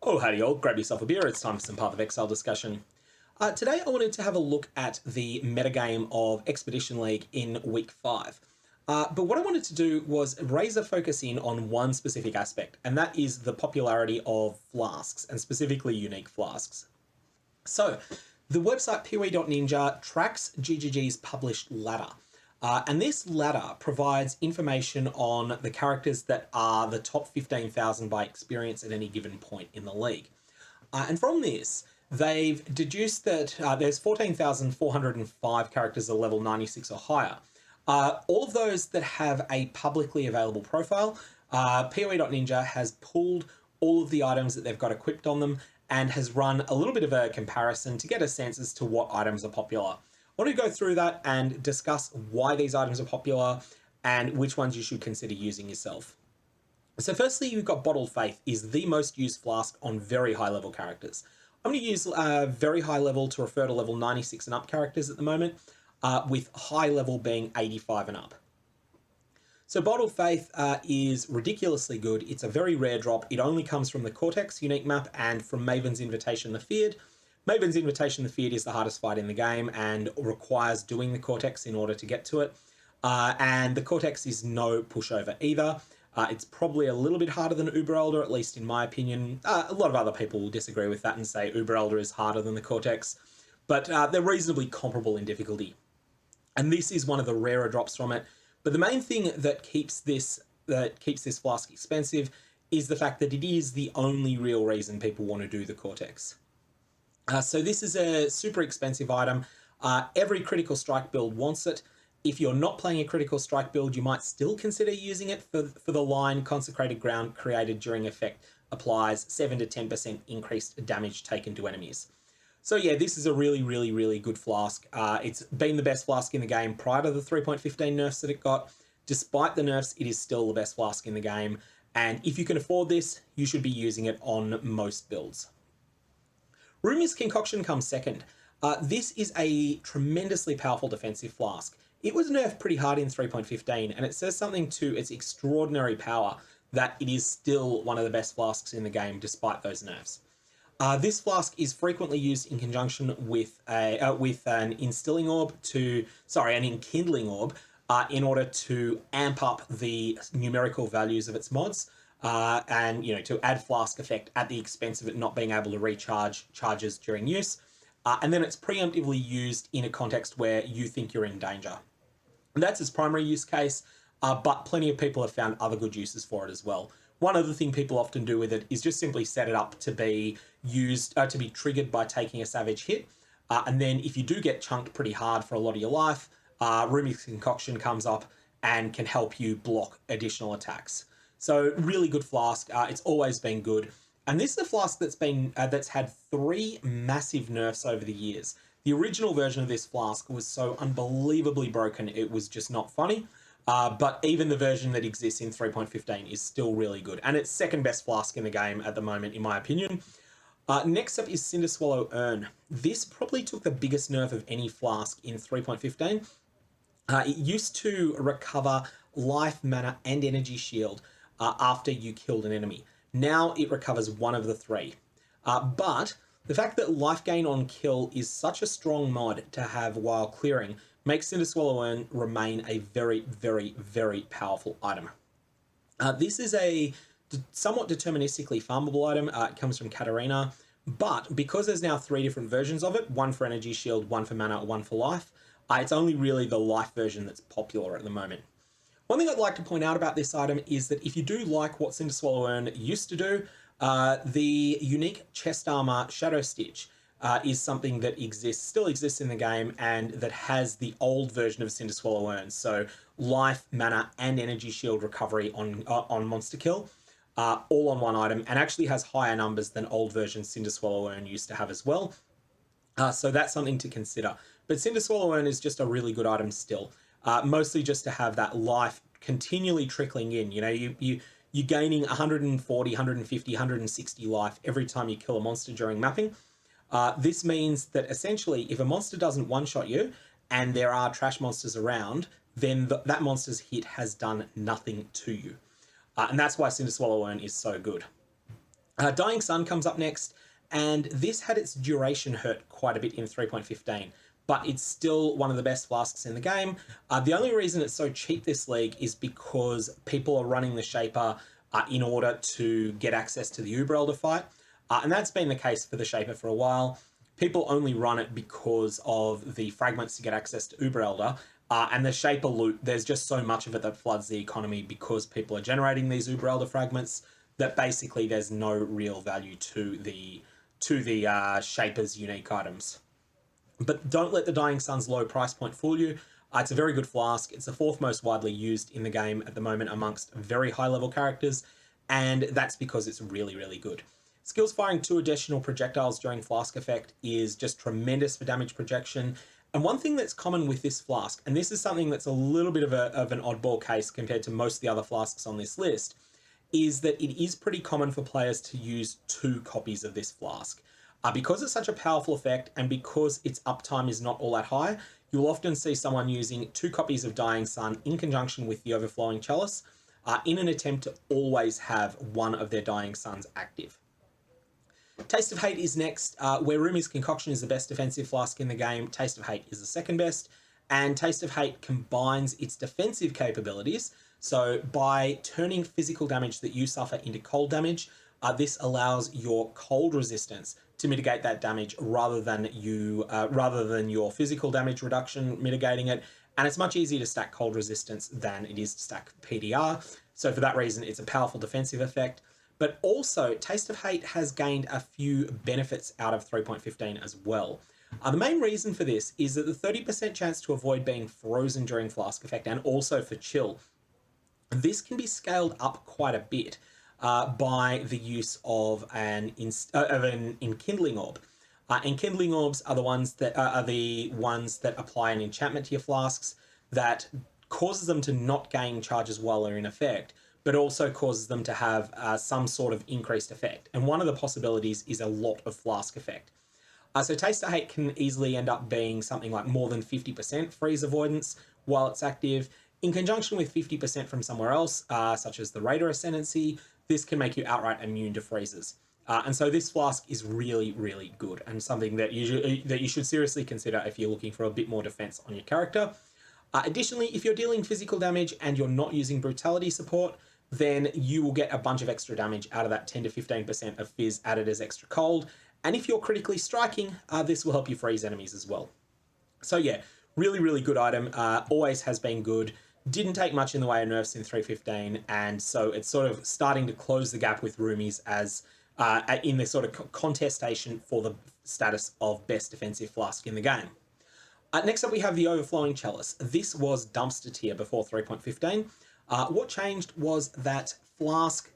Oh, howdy all, grab yourself a beer, it's time for some Path of Exile discussion. Today I wanted to have a look at the metagame of Expedition League in Week 5. But what I wanted to do was raise a focus in on one specific aspect, and that is the popularity of flasks, and specifically unique flasks. So, the website POE.ninja tracks GGG's published ladder. And this ladder provides information on the characters that are the top 15,000 by experience at any given point in the league. And from this, they've deduced that there's 14,405 characters at level 96 or higher. All of those that have a publicly available profile, POE.ninja has pulled all of the items that they've got equipped on them and has run a little bit of a comparison to get a sense as to what items are popular. I want to go through that and discuss why these items are popular and which ones you should consider using yourself. So firstly, you've got Bottled Faith is the most used flask on very high level characters. I'm going to use very high level to refer to level 96 and up characters at the moment, with high level being 85 and up. So Bottled Faith is ridiculously good. It's a very rare drop. It only comes from the Cortex unique map and from Maven's Invitation the Feared. Maven's Invitation the Feared is the hardest fight in the game and requires doing the Cortex in order to get to it. And the Cortex is no pushover either. It's probably a little bit harder than Uber Elder, at least in my opinion. A lot of other people will disagree with that and say Uber Elder is harder than the Cortex, but they're reasonably comparable in difficulty. And this is one of the rarer drops from it. But the main thing that keeps this flask expensive is the fact that it is the only real reason people want to do the Cortex. So this is a super expensive item. Every critical strike build wants it. If you're not playing a critical strike build, you might still consider using it for the line Consecrated Ground created during effect applies 7 to 10% increased damage taken to enemies. So yeah, this is a really, really, really good flask. It's been the best flask in the game prior to the 3.15 nerfs that it got. Despite the nerfs, it is still the best flask in the game. And if you can afford this, you should be using it on most builds. Rumi's Concoction comes second. This is a tremendously powerful defensive flask. It was nerfed pretty hard in 3.15, and it says something to its extraordinary power that it is still one of the best flasks in the game despite those nerfs. This flask is frequently used in conjunction with an Instilling Orb an Enkindling Orb in order to amp up the numerical values of its mods. And to add flask effect at the expense of it not being able to recharge charges during use. And then it's preemptively used in a context where you think you're in danger. And that's its primary use case, but plenty of people have found other good uses for it as well. One other thing people often do with it is just simply set it up to be used, to be triggered by taking a savage hit. And then if you do get chunked pretty hard for a lot of your life, Rumi's Concoction comes up and can help you block additional attacks. So really good flask. It's always been good. And this is a flask that's had 3 massive nerfs over the years. The original version of this flask was so unbelievably broken, it was just not funny. But even the version that exists in 3.15 is still really good. And it's second best flask in the game at the moment, in my opinion. Next up is Cinderswallow Urn. This probably took the biggest nerf of any flask in 3.15. It used to recover life, mana, and energy shield after you killed an enemy. Now it recovers one of the 3. But the fact that life gain on kill is such a strong mod to have while clearing makes Cinderswallow Urn remain a very, very, very powerful item. This is a somewhat deterministically farmable item. It comes from Katarina, but because there's now 3 different versions of it, one for energy shield, one for mana, one for life, it's only really the life version that's popular at the moment. One thing I'd like to point out about this item is that if you do like what Cinderswallow Urn used to do, the unique chest armor Shadowstitch is something that still exists in the game and that has the old version of Cinderswallow Urn. So life, mana, and energy shield recovery on monster kill, all on one item, and actually has higher numbers than old version Cinderswallow Urn used to have as well. So that's something to consider. But Cinderswallow Urn is just a really good item still. Mostly just to have that life continually trickling in. You're gaining 140, 150, 160 life every time you kill a monster during mapping. This means that essentially if a monster doesn't one-shot you and there are trash monsters around, then that monster's hit has done nothing to you. And that's why Cinderswallow Urn is so good. Dying Sun comes up next, and this had its duration hurt quite a bit in 3.15, but it's still one of the best flasks in the game. The only reason it's so cheap this league is because people are running the Shaper in order to get access to the Uber Elder fight, and that's been the case for the Shaper for a while. People only run it because of the fragments to get access to Uber Elder, and the Shaper loot, there's just so much of it that floods the economy because people are generating these Uber Elder fragments that basically there's no real value to the Shaper's unique items. But don't let the Dying Sun's low price point fool you. It's a very good flask. It's the fourth most widely used in the game at the moment amongst very high level characters, and that's because it's really, really good. Skills firing 2 additional projectiles during flask effect is just tremendous for damage projection. And one thing that's common with this flask, and this is something that's a little bit of an oddball case compared to most of the other flasks on this list, is that it is pretty common for players to use 2 copies of this flask. Because it's such a powerful effect and because its uptime is not all that high, you'll often see someone using 2 copies of Dying Sun in conjunction with the Overflowing Chalice in an attempt to always have one of their Dying Suns active. Taste of Hate is next, where Rumi's Concoction is the best defensive flask in the game. Taste of Hate is the second best, and Taste of Hate combines its defensive capabilities. So by turning physical damage that you suffer into cold damage, this allows your cold resistance to mitigate that damage rather than your physical damage reduction mitigating it. And it's much easier to stack cold resistance than it is to stack PDR. So for that reason, it's a powerful defensive effect. But also, Taste of Hate has gained a few benefits out of 3.15 as well. The main reason for this is that the 30% chance to avoid being frozen during flask effect and also for chill, this can be scaled up quite a bit by the use of an Enkindling Orb. Enkindling Orbs are the ones that apply an enchantment to your flasks that causes them to not gain charges while they're in effect, but also causes them to have some sort of increased effect. And one of the possibilities is a lot of flask effect. So Taste of Hate can easily end up being something like more than 50% freeze avoidance while it's active. In conjunction with 50% from somewhere else, such as the Raider Ascendancy, this can make you outright immune to freezes. And so this flask is really, really good and something that you should seriously consider if you're looking for a bit more defense on your character. Additionally, if you're dealing physical damage and you're not using brutality support, then you will get a bunch of extra damage out of that 10 to 15% of fizz added as extra cold. And if you're critically striking, this will help you freeze enemies as well. So yeah, really, really good item. Always has been good. Didn't take much in the way of nerfs in 3.15, and so it's sort of starting to close the gap with Rumi's as in this sort of contestation for the status of best defensive flask in the game. Next up, we have the Overflowing Chalice. This was dumpster tier before 3.15. What changed was that flask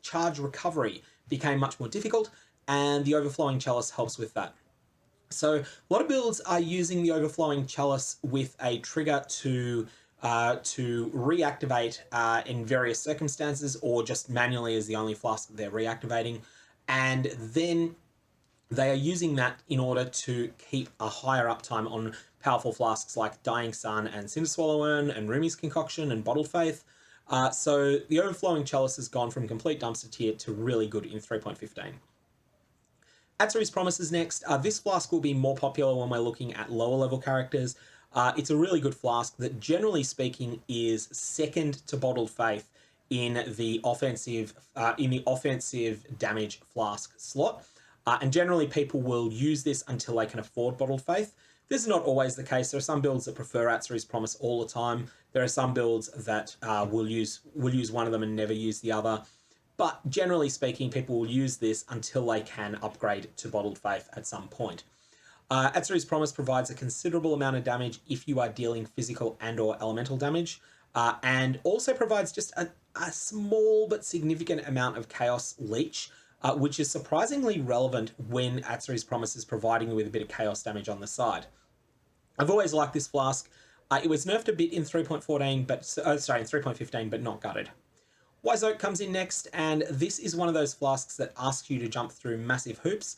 charge recovery became much more difficult, and the Overflowing Chalice helps with that. So a lot of builds are using the Overflowing Chalice with a trigger to reactivate in various circumstances, or just manually as the only flask that they're reactivating, and then they are using that in order to keep a higher uptime on powerful flasks like Dying Sun and Cinderswallow Urn and Rumi's Concoction and Bottled Faith. So the Overflowing Chalice has gone from complete dumpster tier to really good in 3.15. Atziri's Promise is next. This flask will be more popular when we're looking at lower level characters. It's a really good flask that, generally speaking, is second to Bottled Faith in the offensive damage flask slot. And generally, people will use this until they can afford Bottled Faith. This is not always the case. There are some builds that prefer Atziri's Promise all the time. There are some builds that will use one of them and never use the other. But generally speaking, people will use this until they can upgrade to Bottled Faith at some point. Atziri's Promise provides a considerable amount of damage if you are dealing physical and or elemental damage, and also provides just a small but significant amount of Chaos Leech, which is surprisingly relevant when Atziri's Promise is providing you with a bit of Chaos damage on the side. I've always liked this flask. It was nerfed a bit in 3.14, but in 3.15, but not gutted. Wise Oak comes in next, and this is one of those flasks that asks you to jump through massive hoops.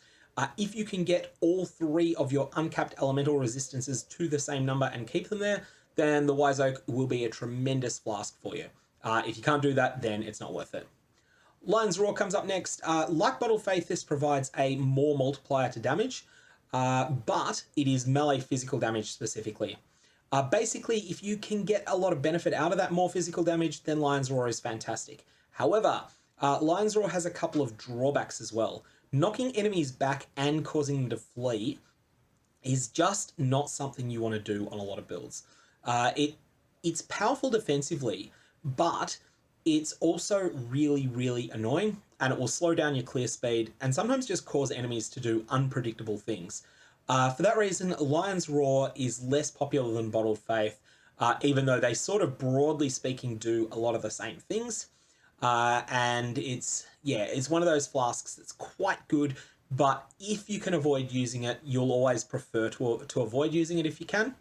If you can get all 3 of your uncapped elemental resistances to the same number and keep them there, then the Wise Oak will be a tremendous flask for you. If you can't do that, then it's not worth it. Lion's Roar comes up next. Like Bottled Faith, this provides a more multiplier to damage, but it is melee physical damage specifically. Basically, if you can get a lot of benefit out of that more physical damage, then Lion's Roar is fantastic. However, Lion's Roar has a couple of drawbacks as well. Knocking enemies back and causing them to flee is just not something you want to do on a lot of builds. It's powerful defensively, but it's also really, really annoying, and it will slow down your clear speed and sometimes just cause enemies to do unpredictable things. For that reason, Lion's Roar is less popular than Bottled Faith, even though they sort of, broadly speaking, do a lot of the same things. And it's one of those flasks that's quite good, but if you can avoid using it, you'll always prefer to avoid using it if you can.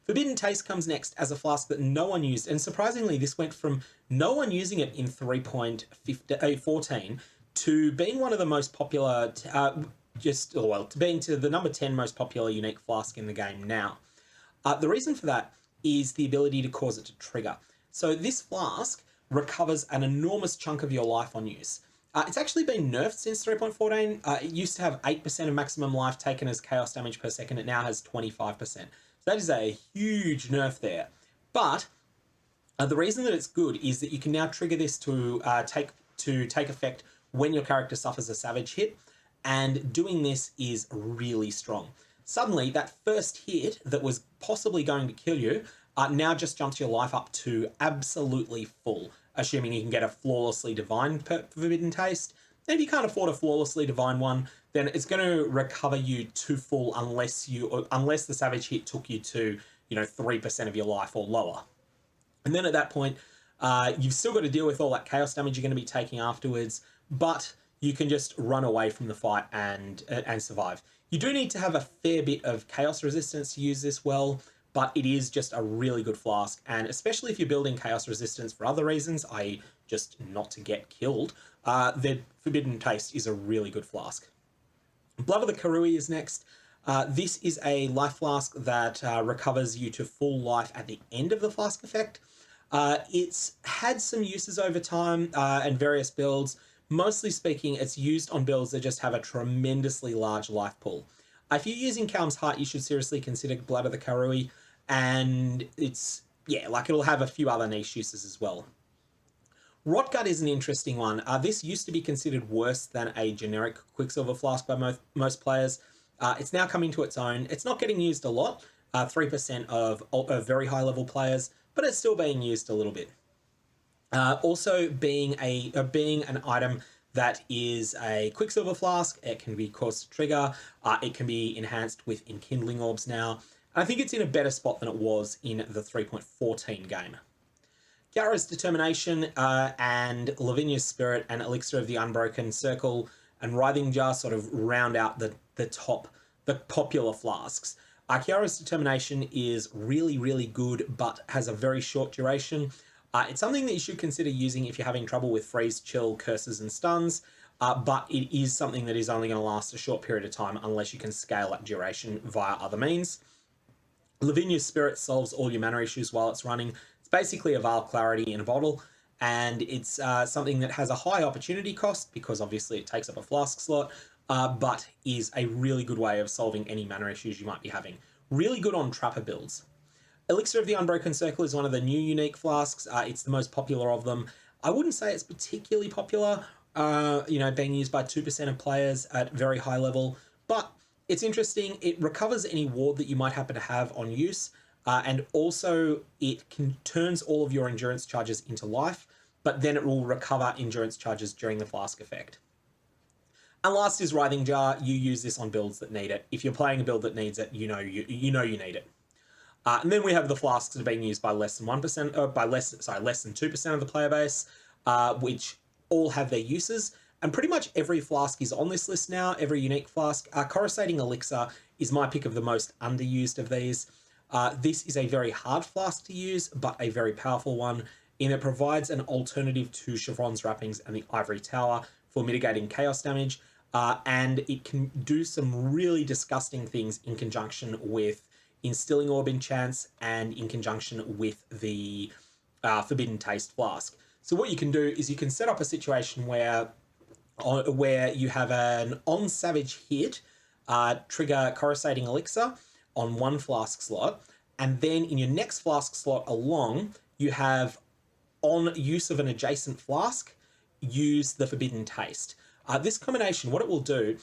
Forbidden Taste comes next as a flask that no one used, and surprisingly, this went from no one using it in 3.14 to being one of the most popular, to being to the number 10 most popular unique flask in the game now. The reason for that is the ability to cause it to trigger. So this flask recovers an enormous chunk of your life on use. It's actually been nerfed since 3.14. It used to have 8% of maximum life taken as chaos damage per second. It now has 25%. So that is a huge nerf there. But the reason that it's good is that you can now trigger this to take effect when your character suffers a savage hit, and doing this is really strong. Suddenly, that first hit that was possibly going to kill you now just jumps your life up to absolutely full, assuming you can get a flawlessly divine Forbidden Taste. And if you can't afford a flawlessly divine one, then it's going to recover you to full unless the savage hit took you to 3% of your life or lower. And then at that point, you've still got to deal with all that chaos damage you're going to be taking afterwards, but you can just run away from the fight and survive. You do need to have a fair bit of chaos resistance to use this well, but it is just a really good flask, and especially if you're building chaos resistance for other reasons, i.e. just not to get killed, then Forbidden Taste is a really good flask. Blood of the Karui is next. This is a life flask that recovers you to full life at the end of the flask effect. It's had some uses over time and various builds. Mostly speaking, it's used on builds that just have a tremendously large life pool. If you're using Kalam's Heart, you should seriously consider Blood of the Karui, and it'll have a few other niche uses as well. Rotgut is an interesting one. This used to be considered worse than a generic Quicksilver flask by most players. It's now coming to its own. It's not getting used a lot, 3% of very high level players, but it's still being used a little bit. Also being an item that is a Quicksilver flask, it can be caused to trigger, it can be enhanced with Instilling Orbs now. I think it's in a better spot than it was in the 3.14 game. Gyara's Determination and Lavinia's Spirit and Elixir of the Unbroken Circle and Writhing Jar sort of round out the popular flasks. Kiara's Determination is really, really good, but has a very short duration. It's something that you should consider using if you're having trouble with freeze, chill, curses, and stuns, but it is something that is only going to last a short period of time unless you can scale up duration via other means. Lavinia's Spirit solves all your mana issues while it's running. It's basically a Veil Clarity in a bottle, and it's something that has a high opportunity cost because obviously it takes up a flask slot, but is a really good way of solving any mana issues you might be having. Really good on Trapper builds. Elixir of the Unbroken Circle is one of the new unique flasks. It's the most popular of them. I wouldn't say it's particularly popular, being used by 2% of players at very high level, but it's interesting. It recovers any ward that you might happen to have on use, and also it turns all of your endurance charges into life, but then it will recover endurance charges during the flask effect. And last is Writhing Jar. You use this on builds that need it. If you're playing a build that needs it, you know you need it. And then we have the flasks that are being used by less than 2% of the player base, which all have their uses. And pretty much every flask is on this list now, every unique flask. Coruscating Elixir is my pick of the most underused of these. This is a very hard flask to use, but a very powerful one, in it provides an alternative to Chevron's Wrappings and the Ivory Tower for mitigating chaos damage, and it can do some really disgusting things in conjunction with Instilling Orb enchants and in conjunction with the Forbidden Taste flask. So what you can do is you can set up a situation where you have an on Savage hit, trigger Coruscating Elixir on one flask slot, and then in your next flask slot along, you have on use of an adjacent flask, use the Forbidden Taste. This combination, what it will do,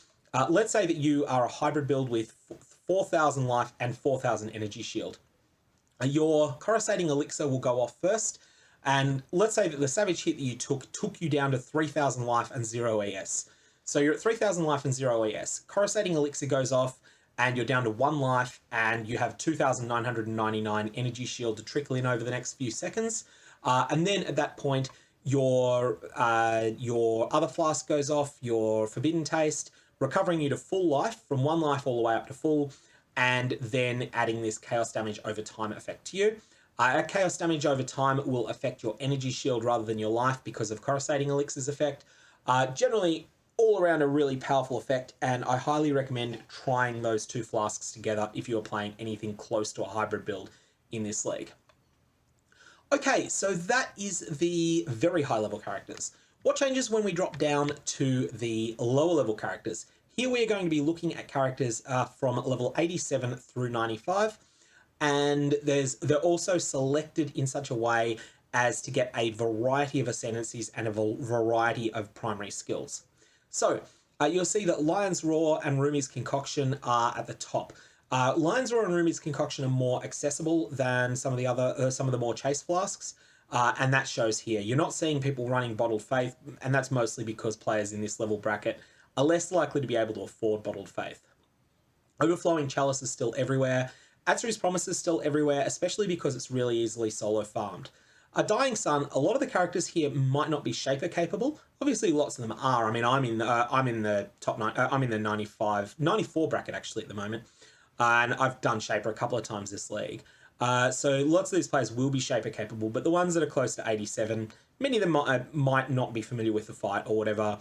let's say that you are a hybrid build with 4,000 life and 4,000 energy shield. Your Coruscating Elixir will go off first, and let's say that the Savage hit that you took you down to 3,000 life and 0 ES. So you're at 3,000 life and 0 ES. Coruscating Elixir goes off, and you're down to 1 life, and you have 2,999 energy shield to trickle in over the next few seconds. And then at that point, your other flask goes off, your Forbidden Taste, recovering you to full life, from 1 life all the way up to full, and then adding this Chaos Damage over time effect to you. Chaos Damage over time will affect your energy shield rather than your life because of Coruscating Elixir's effect. Generally, all around a really powerful effect, and I highly recommend trying those two flasks together if you're playing anything close to a hybrid build in this league. Okay, so that is the very high level characters. What changes when we drop down to the lower level characters? Here we are going to be looking at characters from level 87 through 95, and they're also selected in such a way as to get a variety of ascendancies and a variety of primary skills. So you'll see that Lion's Roar and Rumi's Concoction are at the top. Lion's Roar and Rumi's Concoction are more accessible than some of the more chase flasks, and that shows here. You're not seeing people running Bottled Faith, and that's mostly because players in this level bracket are less likely to be able to afford Bottled Faith. Overflowing Chalice is still everywhere. Atziri's Promise is still everywhere, especially because it's really easily solo farmed. A Dying Sun, a lot of the characters here might not be Shaper capable. Obviously, lots of them are. I mean, I'm in the top 9. I'm in the 94 bracket actually at the moment, and I've done Shaper a couple of times this league. So lots of these players will be Shaper capable, but the ones that are close to 87, many of them might not be familiar with the fight or whatever,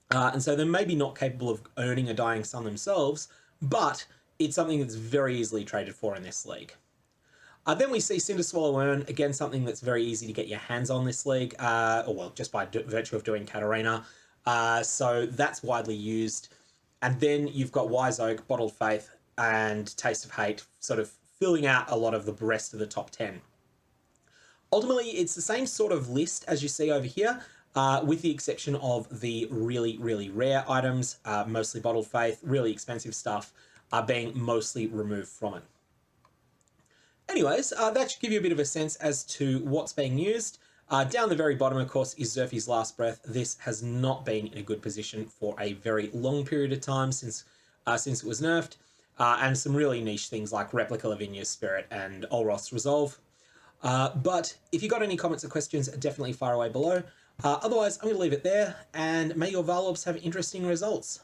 and so they're maybe not capable of earning a Dying Sun themselves, but it's something that's very easily traded for in this league. Then we see Cinderswallow Urn, again something that's very easy to get your hands on this league, or well, just by virtue of doing Katarina. So that's widely used. And then you've got Wise Oak, Bottled Faith, and Taste of Hate, sort of filling out a lot of the rest of the top 10. Ultimately, it's the same sort of list as you see over here, with the exception of the really, really rare items, mostly Bottled Faith, really expensive stuff, being mostly removed from it. Anyways, that should give you a bit of a sense as to what's being used. Down the very bottom, of course, is Zerfi's Last Breath. This has not been in a good position for a very long period of time since it was nerfed, and some really niche things like Replica Lavinia's Spirit and Olroth's Resolve. But if you got any comments or questions, definitely fire away below. Otherwise, I'm going to leave it there, and may your Varlobs have interesting results.